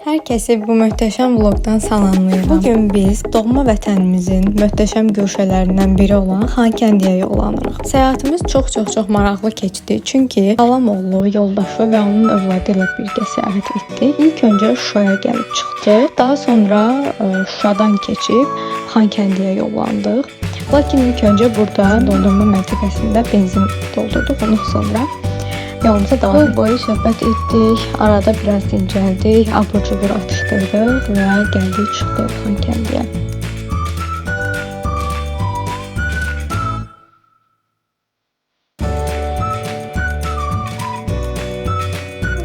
Herkesi bu möhtəşəm vlogdan salamlayıram. Bugün biz doğma vətənimizin möhtəşəm güşələrindən biri olan Xankəndiyə yollanırıq. Səyahətimiz çox maraqlı keçdi. Çünki halam oğlu, yoldaşı və onun övladı ilə birgə səyahət etdik. İlk öncə Şuşaya gəlib çıxdıq. Daha sonra Şuşadan keçib Xankəndiyə yollandıq. Lakin ilk öncə burada dondurma məntəqəsində benzin doldurduq. Ondan sonra yolumuza devam etdik. Boyu söhbət etdik, arada biraz dincəldik, abur-cubur atışdırdıq və gəldik çıxdıq Xankəndiyə.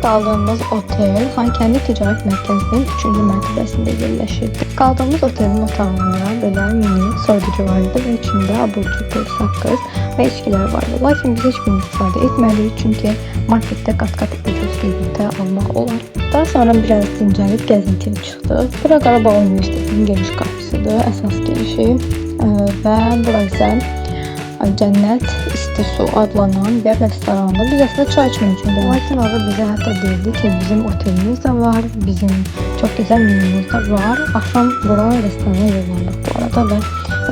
Qaldığımız otel Xankəndi Ticarət Mərkəzinin 3-cü mərtəbəsində yerləşirdi. Qaldığımız otelin otağında belə mini soyuducu var idi və içində abur-cubur, saqqız və içkilər vardı. Lakin biz heç birini istifadə etmədik, çünki marketdə qat-qat ucuz qiymətə almaq olar. Daha sonra biraz dincəlib gəzintiyə çıxdıq. Bura Qarabağ Universitetinin giriş qapısıdır, əsas girişi və burası Cənnət İsti Su adlanan bir restoranda. Biz əslində çay içmək üçün gəldik. Lakin orada bizə hətta deyildi ki, bizim otelimiz də var, bizim çox gözəl menümüz də var. Axşam bura restorana yollandıq bu arada və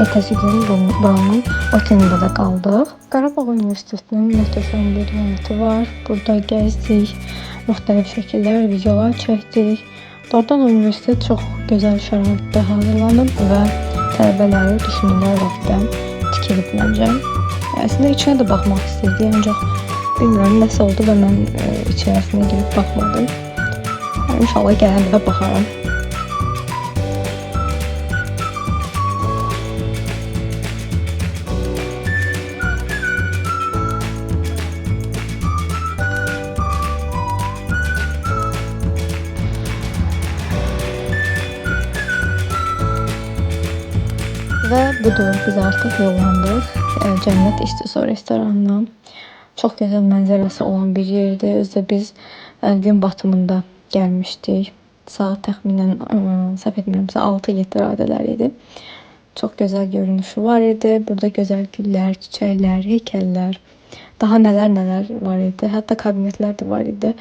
ertəsi gün buranın otelində də qaldıq. Qarabağ Universitetinin möhtəşəm bir həyəti var. Burada gəzdik, müxtəlif şəkillər, videolar çəkdik. Doğrudan universitet çox gözəl şəraitdə hazırlanıb və tələbələri düşünülərəkdən tikilib məncə. Əslində içinə də baxmaq istəyirdim, ancaq bilmirəm nəsə oldu və mən içərisinə girib baxmadım. İnşallah gələn dəfə baxaram. Və budur, biz artıq yollandıq Cənnət İsti Su restoranına. Çox gözəl mənzərəsi olan bir yerdir. Özdə biz gün batımında gəlmişdik. Saat təxminən səhv etmirəmsə 6-7 radələr idi. Çox gözəl görünüşü var idi. Burada gözəl güllər, çiçəklər, heykəllər, daha nələr var idi. Hətta kabinetlər də var idi.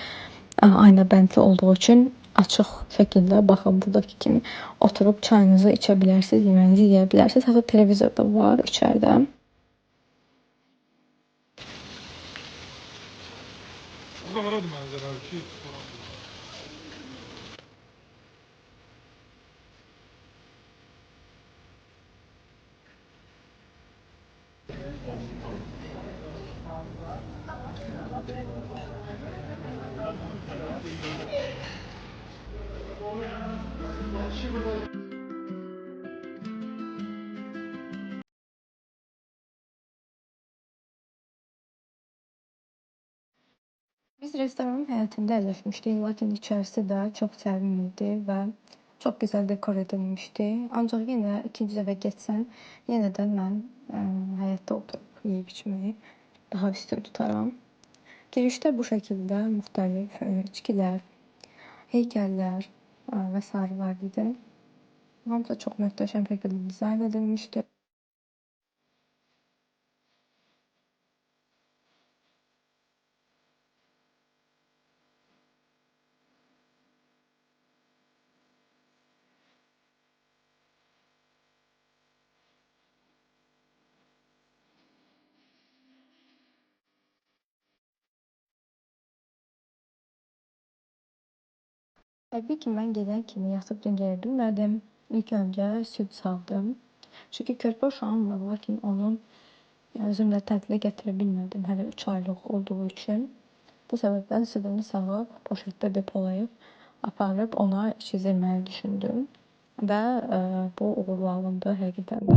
Ayna bəndli olduğu üçün açıq şəkildə baxın buradakı kimi oturub çayınızı içə bilərsiniz, yeməyinizi yeyə bilərsiniz. Hətta televizor da var içəridə. Biz restoranın həyətində əyləşmişdik, lakin içərisi də çox sərin idi və çox gözəl dekor edilmişdi. Ancaq yenə ikinci dəfə getsəm, yenə də mən həyətdə oturub yeyib içməyi daha üstün tutaram. Girişdə bu şəkildə müxtəlif içkilər, heykəllər və s. var idi. Hamısı çox möhtəşəm şəkildə dizayn edilmişdi. Təbii ki, mən gedən kimi yatıb dincələ bilmədim. İlk öncə süd sağdım. Çünki körpə uşağım var, lakin onun özümlə tətilə gətirə bilmədim, hələ 3 aylıq olduğu üçün. Bu səbəbdən südünü sağıb, poşetdə depolayıb, aparıb ona içizdirməyi düşündüm. Və bu uğurlu alındı həqiqətən də.